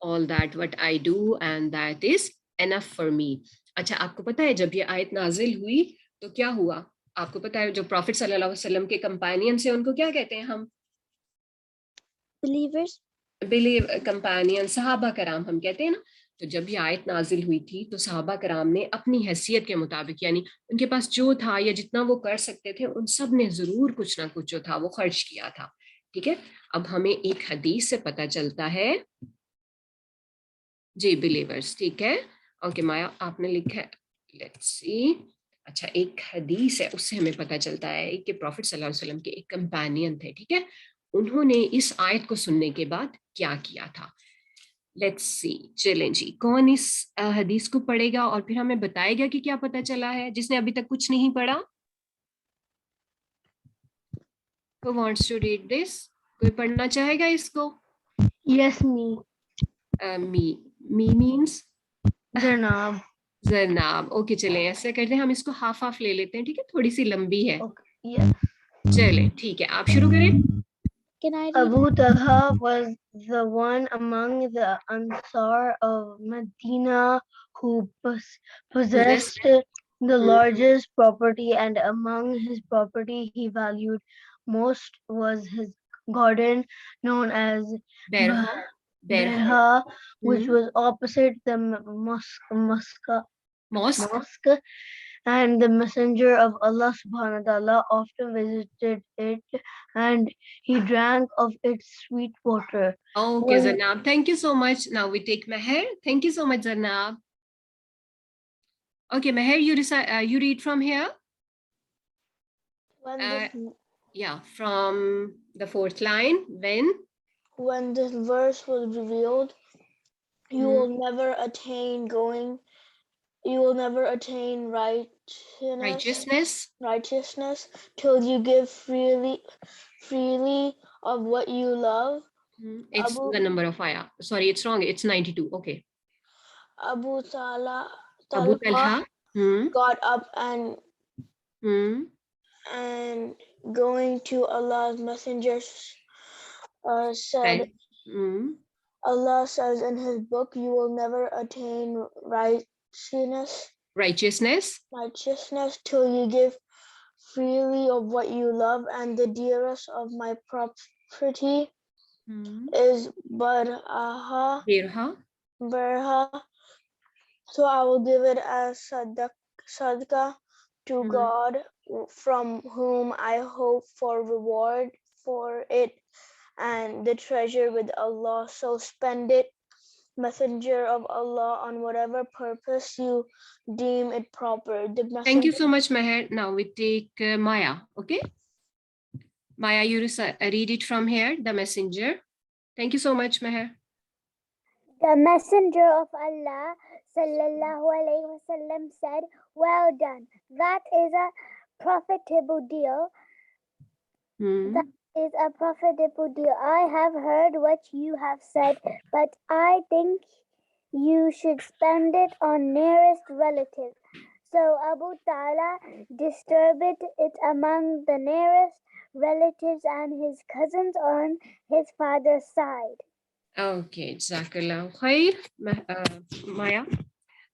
all that what I do and that is enough for me. اچھا, آپ کو پتا ہے جب یہ آیت نازل ہوئی تو کیا ہوا؟ آپ کو پتا ہے جو پروفٹ صلی اللہ علیہ وسلم کے کمپینین سے, ان کو کیا کہتے ہیں ہم؟ Believers. کمپینین, صحابہ کرام ہم کہتے ہیں نا. تو جب یہ آیت نازل ہوئی تھی تو صحابہ کرام نے اپنی حیثیت کے مطابق, یعنی ان کے پاس جو تھا یا جتنا وہ کر سکتے تھے, ان سب نے ضرور کچھ نہ کچھ جو تھا وہ خرچ کیا تھا, ٹھیک ہے. اب ہمیں ایک حدیث سے پتہ چلتا ہے, جی بلیورز, ٹھیک ہے, اوکے مایا آپ نے لکھا ہے, لیٹس سی. اچھا, ایک حدیث ہے اس سے ہمیں پتہ چلتا ہے کہ پروفٹ صلی اللہ علیہ وسلم کے ایک کمپینین تھے, ٹھیک ہے, انہوں نے اس آیت کو سننے کے بعد کیا کیا تھا. لیٹس سی, چلیں جی, کون اس حدیث کو پڑھے گا اور پھر ہمیں بتائے گا کہ کیا پتہ چلا ہے, جس نے ابھی تک کچھ نہیں پڑھا؟ Who wants to read this? کوئی پڑھنا چاہے گا اس کو؟ Yes, me. می مینس Janab. زرناب. اوکے, چلیں ایسا کرتے ہیں, ہم اس کو ہاف ہاف لے لیتے ہیں, ٹھیک ہے, تھوڑی سی لمبی ہے. Okay. Yes. چلیں ٹھیک ہے, آپ شروع کریں. Can I read? Abu Talha was the one among the Ansar of Medina who possessed the largest property, and among his property he valued most was his garden known as Berha, which was opposite the mosque, and the messenger of Allah subhanahu wa ta'ala often visited it, and he drank of its sweet water. Okay, Zarnab, thank you so much. Now we take Meher. Thank you so much, Zarnab. Okay, Meher, you read from here. Yeah, from the 4th line. When this verse was revealed, you will never attain righteousness till you give freely of what you love. It's the number of ayah. Sorry, it's wrong. It's 92. Okay. Abu Talha got up and going to Allah's messenger said, Allah says in his book, you will never attain righteousness till you give freely of what you love, and the dearest of my property is Barha. So I will give it as sadaqah to God, from whom I hope for reward for it, and the treasure with Allah. So spend it, Messenger of Allah, on whatever purpose you deem it proper. Thank you so much, Meher. Now we take Maya. Okay, Maya, you read it from here, the messenger. Thank you so much, Meher. The messenger of Allah sallallahu alaihi wasallam said, well done, that is a profitable deal. That is a profitable deal. I have heard what you have said, but I think you should spend it on nearest relatives. So Abu Talha distributed it among the nearest relatives and his cousins on his father's side. Okay, Jazakallah khair, Maya.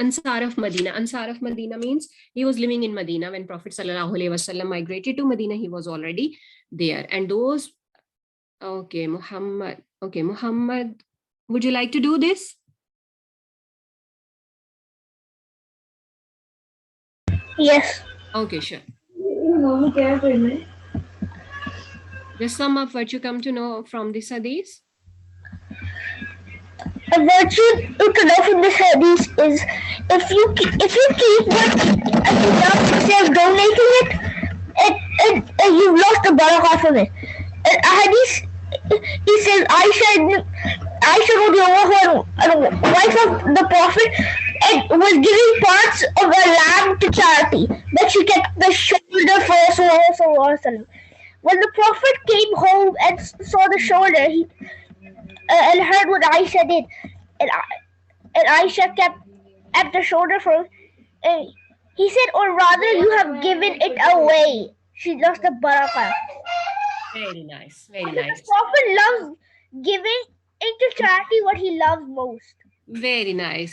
Ansar of Medina. Ansar of Medina means he was living in Medina when Prophet sallallahu alaihi wasallam migrated to Medina. He was already there. And those, okay, Muhammad. Okay, Muhammad, would you like to do this? Yes. Okay, sure. Just sum up what you come to know from this hadith. A virtue you can know from this hadith is if you keep what you love instead of donating it, and you've lost the barakah from it. And a hadith, he says Aisha radiallahu anha, wife of the Prophet, and was giving parts of a lamb to charity, but she kept the shoulder for Rasulullah sallallahu alaihi wasallam. When the Prophet came home and saw the shoulder, he and heard what Aisha did, and Aisha kept at the shoulder for him. And he said, or rather, you have given it away. She lost the barakah. Very nice, very nice. The Prophet loves giving into charity what he loves most. Very nice,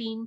3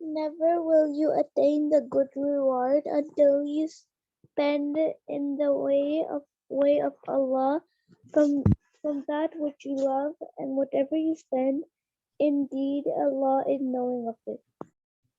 Never will you attain the good reward until you spend in the way of Allah from that which you love, and whatever you spend, indeed Allah is knowing of it.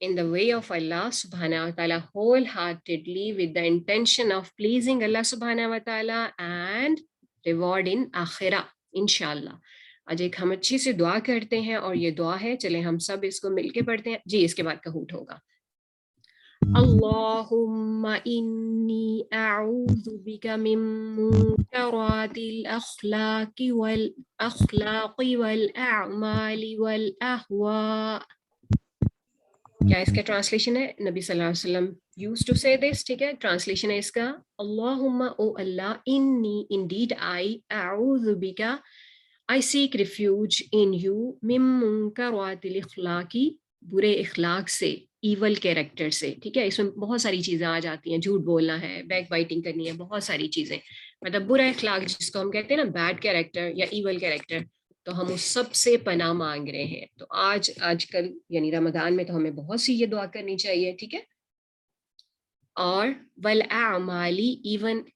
in the way of Allah subhanahu wa ta'ala wholeheartedly with the intention of pleasing Allah subhanahu wa ta'ala and reward in akhirah, inshallah. آج ایک ہم اچھی سے دعا کرتے ہیں اور یہ دعا ہے, چلیں ہم سب اس کو مل کے پڑھتے ہیں. جی اس کے بعد کہوٹ ہوگا. اللہم انی اعوذ بک من منکرات الاخلاق والاعمال والاہواء. کیا اس کا ٹرانسلیشن ہے؟ نبی صلی اللہ علیہ وسلم used to say this. ٹھیک ہے, ٹرانسلیشن ہے اس کا, اللہم او اللہ, انی indeed I, اعوذ بک I seek refuge in you, من منکرات الاخلاق, برے اخلاق سے, ایول کیریکٹر سے. ٹھیک ہے, اس میں بہت ساری چیزیں آ جاتی ہیں, جھوٹ بولنا ہے, بیک بائٹنگ کرنی ہے, بہت ساری چیزیں, مطلب برا اخلاق جس کو ہم کہتے ہیں نا, بیڈ کیریکٹر یا ایول کیریکٹر, تو ہم اس سب سے پناہ مانگ رہے ہیں. تو آج کل یعنی رمضان میں تو ہمیں بہت سی یہ دعا کرنی چاہیے. ٹھیک ہے, اور والاعمالی,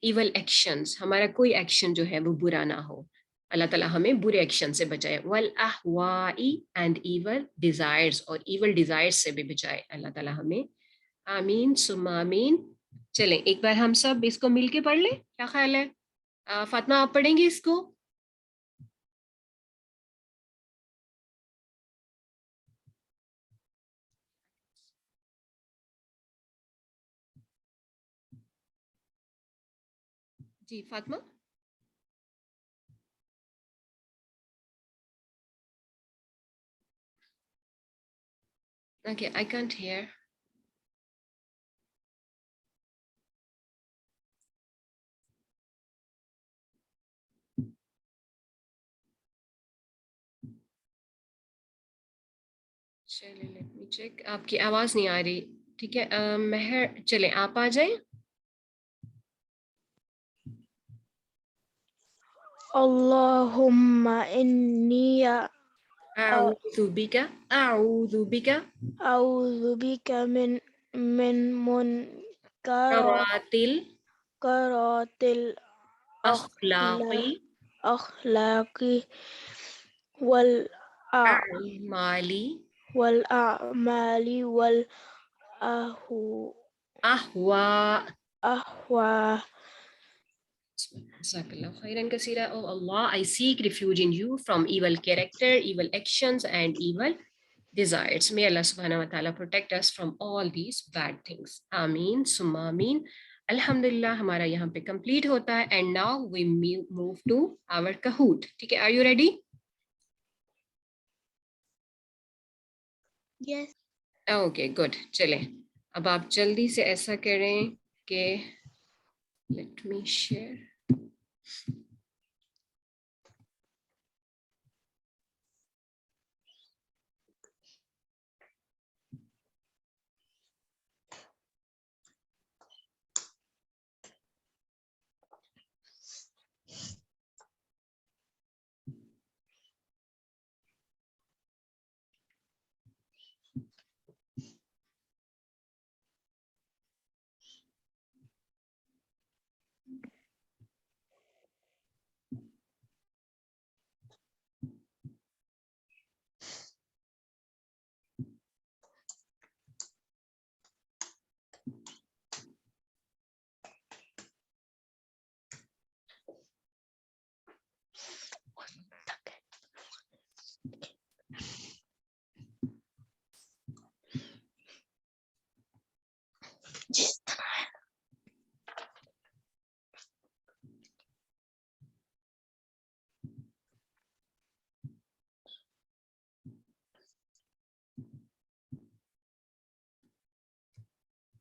ایول ایکشنز, ہمارا کوئی ایکشن جو ہے وہ برا نہ ہو, اللہ تعالیٰ ہمیں برے ایکشن سے بچائے. والاہوائی, اینڈ ایول ڈیزائرز, اور ایول ڈیزائرز سے بھی بچائے اللہ تعالیٰ ہمیں. آمین ثم آمین. چلیں ایک بار ہم سب اس کو مل کے پڑھ لیں, کیا خیال ہے؟ فاطمہ آپ پڑھیں گی اس کو؟ جی Fatima. Okay, I can't hear. چلیں let me check. آپ کی آواز نہیں آ رہی. ٹھیک ہے, مہر چلیں آپ آ جائیں. اللهم إني اعوذ بک, اعوذ بک أعوذ بك من منكرات کرات الاخلاق الأخلاق والأعمال اعمال احوا. والأهواء. جزاک اللہ خیرن کثیرہ. او اللہ, I seek refuge in you from evil character, evil actions and evil desires. May Allah subhanahu wa ta'ala protect us from all these bad things. آمین ثم آمین. الحمدللہ ہمارا یہاں پہ کمپلیٹ ہوتا ہے. And now we move to our Kahoot. ٹھیک ہے, are you ready? Yes. Okay good. چلیں اب آپ جلدی سے ایسا کریں کہ let me share.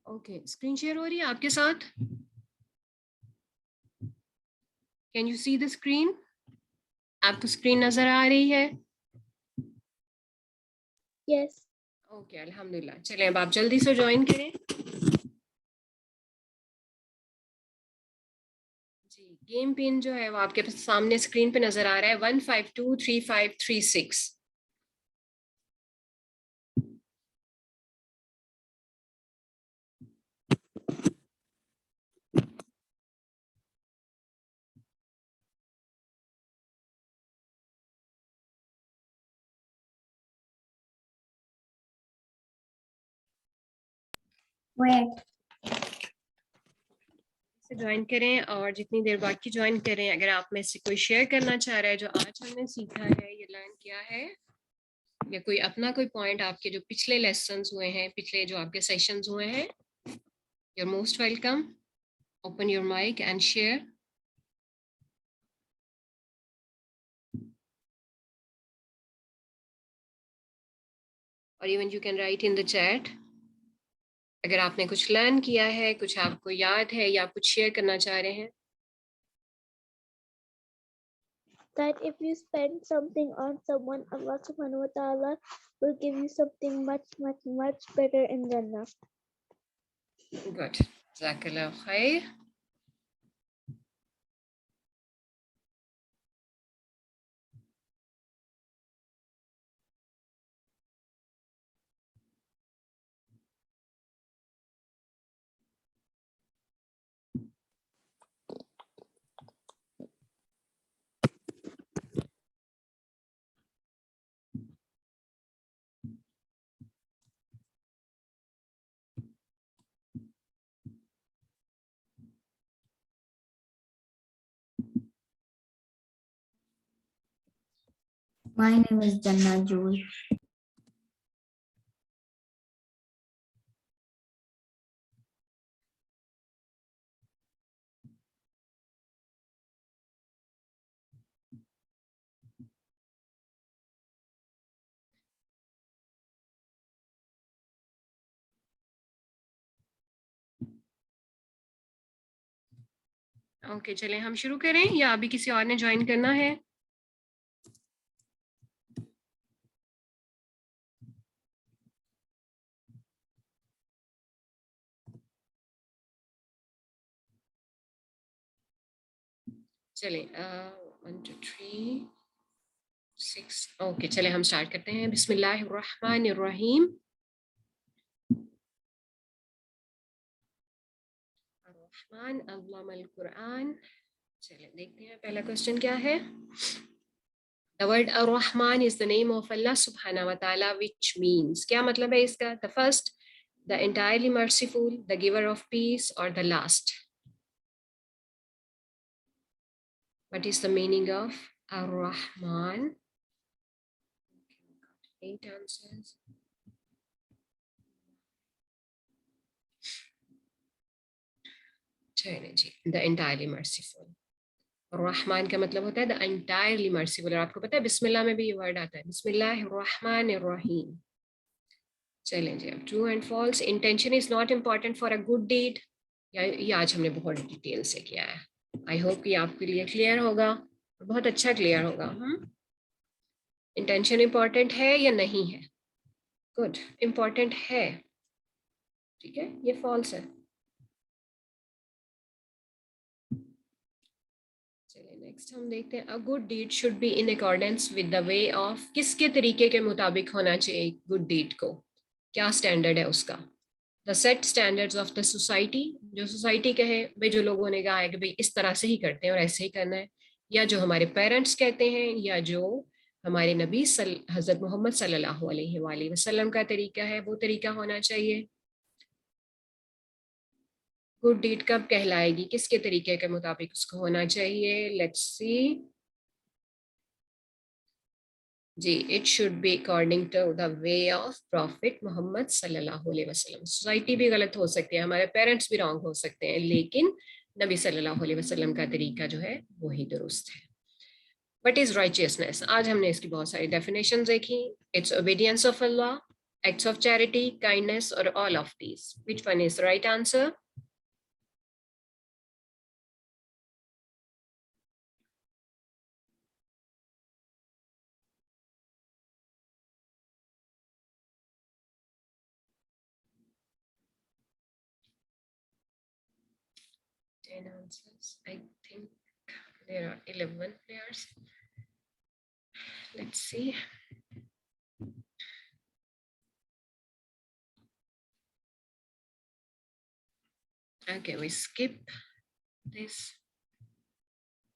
Okay, screen share ہو رہی ہے آپ کے ساتھ؟ Can you see the screen? آپ کو اسکرین نظر آ رہی ہے؟ Yes. اوکے الحمدللہ. چلیں اب آپ جلدی سے جوائن کریں. جی گیم پن جو ہے وہ آپ کے سامنے اسکرین پہ نظر آ رہا ہے, 1523536. Where? سے جوائن کریں اور جتنی دیر باقی جوائن کریں. اگر آپ میں سے کوئی شیئر کرنا چاہ رہا ہے جو آج ہم نے سیکھا ہے یہ لرن کیا ہے, یا کوئی اپنا کوئی پوائنٹ آپ کے جو پچھلے لیسنز ہوئے ہیں, پچھلے جو آپ کے سیشنز ہوئے ہیں, you are most welcome. Open your mic and share. اور even you can write in the chat. اگر آپ نے کچھ لرن کیا ہے, کچھ آپ کو یاد ہے یا کچھ شیئر کرنا چاہ رہے ہیں. That if you spend something on someone, Allah subhanahu wa ta'ala will give you something much better in Jannah. Good. Jazakallah khair. My name is Jannah Jul. Okay چلیں ہم شروع کریں یا ابھی کسی اور نے جوائن کرنا ہے. چلیں 1 2 3 6. اوکے چلیں ہم سٹارٹ کرتے ہیں. بسم اللہ الرحمن الرحیم. الرحمن علم القرآن. چلیں دیکھتے ہیں پہلا کوشچن کیا ہے. The word Ar-Rahman is the name of Allah subhanahu wa ta'ala, which means, کیا مطلب ہے اس کا؟ The first, the entirely merciful, the giver of peace, or the last. What is the meaning of Ar-Rahman? 8 answers. چلیں جی, the entirely merciful. الرحمن کا مطلب ہوتا ہے the entirely merciful. اور آپ کو پتا ہے بسم اللہ میں بھی یہ ورڈ آتا ہے, بسم اللہ الرحمن الرحیم. چلیں جی اب true and false. Intention is not important for a good deed. یہ آج ہم نے بہت ڈیٹیل سے کیا ہے. آئی ہوپ کہ آپ کے لیے کلیئر ہوگا, بہت اچھا کلیئر ہوگا. انٹینشن امپورٹنٹ ہے یا نہیں ہے؟ گڈ, امپورٹنٹ ہے. ٹھیک ہے, یہ فالس ہے. چلیے نیکسٹ ہم دیکھتے ہیں. A good deed should be in accordance with the way of. کس کے طریقے کے مطابق ہونا چاہیے گڈ ڈیڈ کو؟ کیا اسٹینڈرڈ ہے اس کا؟ The set standards of the society. جو سوسائٹی کہے بھائی, جو لوگوں نے کہا ہے کہ بھائی اس طرح سے ہی کرتے ہیں اور ایسے ہی کرنا ہے, یا جو ہمارے پیرنٹس کہتے ہیں, یا جو ہمارے نبی حضرت محمد صلی اللہ علیہ وآلہ وسلم کا طریقہ ہے, وہ طریقہ ہونا چاہیے. گڈ ڈیڈ کب کہلائے گی, کس کے طریقے کے مطابق اس کو ہونا چاہیے؟ لیٹس سی جی. It should be according to the way of prophet Muhammad صلی اللہ علیہ وسلم. سوسائٹی بھی غلط ہو سکتی ہے, ہمارے پیرنٹس بھی رانگ ہو سکتے ہیں, لیکن نبی صلی اللہ علیہ وسلم کا طریقہ جو ہے وہی درست ہے. What is righteousness? آج ہم نے اس کی بہت ساری ڈیفینیشن دیکھی. It's obedience of Allah, acts of charity, kindness, اور all of these. Which one is right answer? Answers. I think there are 11 players. Let's see. Okay, we skip this.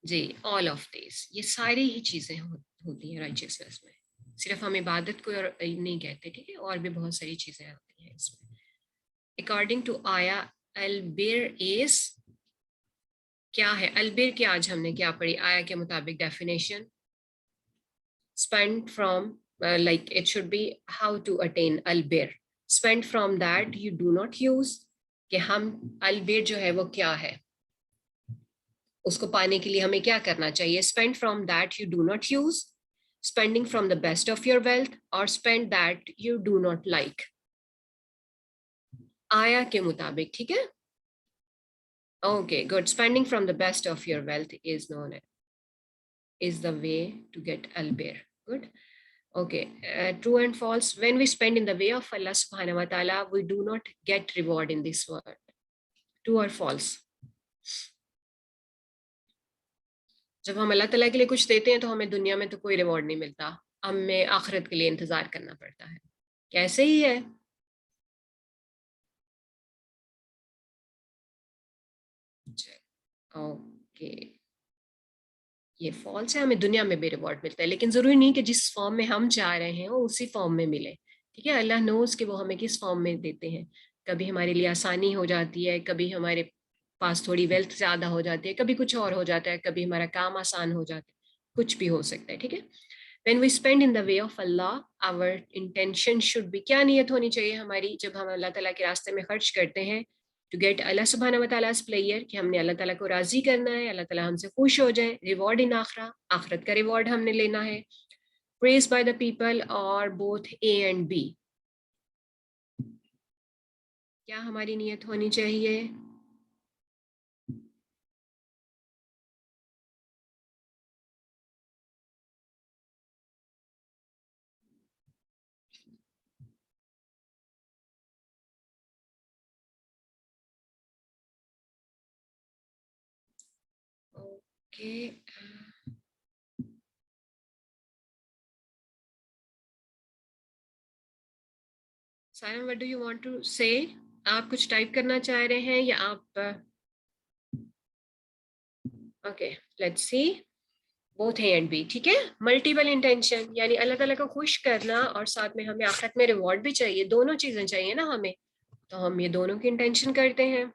جی, all of these. یہ ساری ہی چیزیں ہوتی ہیں righteousness میں. صرف ہم عبادت کو نہیں کہتے, ٹھیک ہے, اور بھی بہت ساری چیزیں ہوتی ہیں اس میں. According to آیا, البر is کیا ہے البر کی آج ہم نے کیا پڑھی آیا کے مطابق definition spend from like it should be how to attain albir spend from that you do not use کہ ہم albir جو ہے وہ کیا ہے اس کو پانے کے لیے ہمیں کیا کرنا چاہیے spend from that you do not use spending from the best of your wealth or spend that you do not like آیا کے مطابق ٹھیک ہے okay good spending from the best of your wealth is known is the way to get albir good okay true and false when we spend in the way of Allah subhanahu wa ta'ala we do not get reward in this world true or false جب ہم اللہ تعالیٰ کے لیے کچھ دیتے ہیں تو ہمیں دنیا میں تو کوئی ریوارڈ نہیں ملتا ہمیں آخرت کے لیے انتظار کرنا پڑتا ہے کیسے ہی ہے اوکے یہ فالس ہے ہمیں دنیا میں بھی ریوارڈ ملتا ہے لیکن ضروری نہیں کہ جس فارم میں ہم چاہ رہے ہیں وہ اسی فارم میں ملے ٹھیک ہے اللہ نوز کہ وہ ہمیں کس فارم میں دیتے ہیں کبھی ہمارے لیے آسانی ہو جاتی ہے کبھی ہمارے پاس تھوڑی ویلتھ زیادہ ہو جاتی ہے کبھی کچھ اور ہو جاتا ہے کبھی ہمارا کام آسان ہو جاتا ہے کچھ بھی ہو سکتا ہے ٹھیک ہے when we spend in the way of Allah our intention should be کیا نیت ہونی چاہیے ہماری جب ہم اللہ تعالیٰ کے راستے میں خرچ کرتے ہیں to get Allah subhanahu wa ta'ala's pleasure کہ ہم نے اللہ تعالیٰ کو راضی کرنا ہے اللہ تعالیٰ ہم سے خوش ہو جائے ریوارڈ ان آخرت کا ریوارڈ ہم نے لینا ہے praised by the people or both A and B کیا ہماری نیت ہونی چاہیے Okay. Simon, what do you want to say? آپ کچھ ٹائپ کرنا چاہ رہے ہیں یا آپ okay let's see both A and B ٹھیک ہے ملٹیپل انٹینشن یعنی اللہ تعالیٰ کو خوش کرنا اور ساتھ میں ہمیں آخرت میں ریوارڈ بھی چاہیے دونوں چیزیں چاہیے نا ہمیں تو ہم یہ دونوں کی انٹینشن کرتے ہیں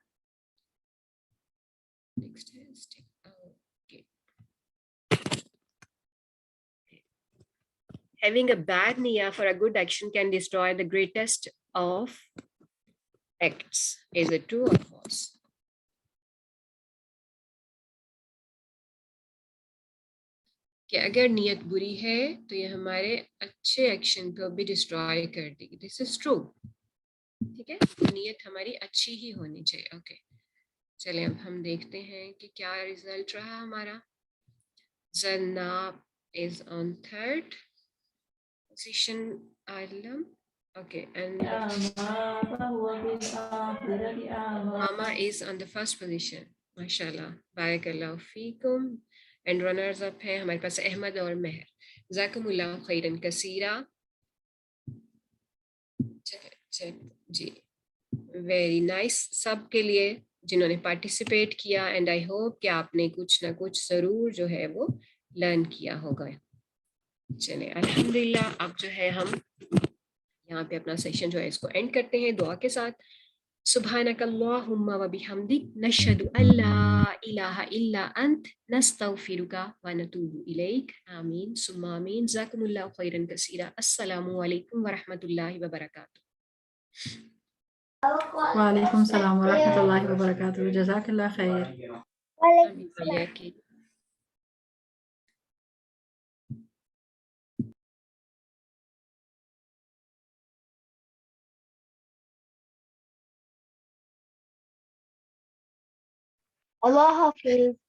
Having a bad niyyah for a good action can destroy the greatest of acts. Is it true or false? کہ اگر نیت بری ہے تو یہ ہمارے اچھے ایکشن کو بھی ڈسٹرائے کر دے گی دس از ٹرو ٹھیک ہے نیت ہماری اچھی ہی ہونی چاہیے اوکے چلیں اب ہم دیکھتے ہیں کہ کیا ریزلٹ رہا ہمارا Zanab is on third position Alam okay and Mama is on the first position mashallah barakallahu feekum and runners up ہے ہمارے پاس احمد اور مہر جزاکم اللہ خیرا کثیرا جی ویری نائس سب کے لیے جنہوں نے پارٹیسپیٹ کیا اینڈ آئی ہوپ کہ آپ نے کچھ نہ کچھ ضرور جو ہے وہ لرن کیا ہوگا چلیں الحمدللہ اب جو ہے ہم یہاں پہ اپنا سیشن جو ہے اس کو اینڈ کرتے ہیں دعا کے ساتھ سبحانک اللہم و بحمدک نشہد ان لا الہ الا انت نستغفرک و نتوب الیک آمین ثم آمین جزاکم اللہ خیرا کثیرا السلام علیکم ورحمۃ اللہ وبرکاتہ وعلیکم السلام ورحمۃ اللہ وبرکاتہ جزاک اللہ خیر وعلیکم السلام. Allah Hafiz.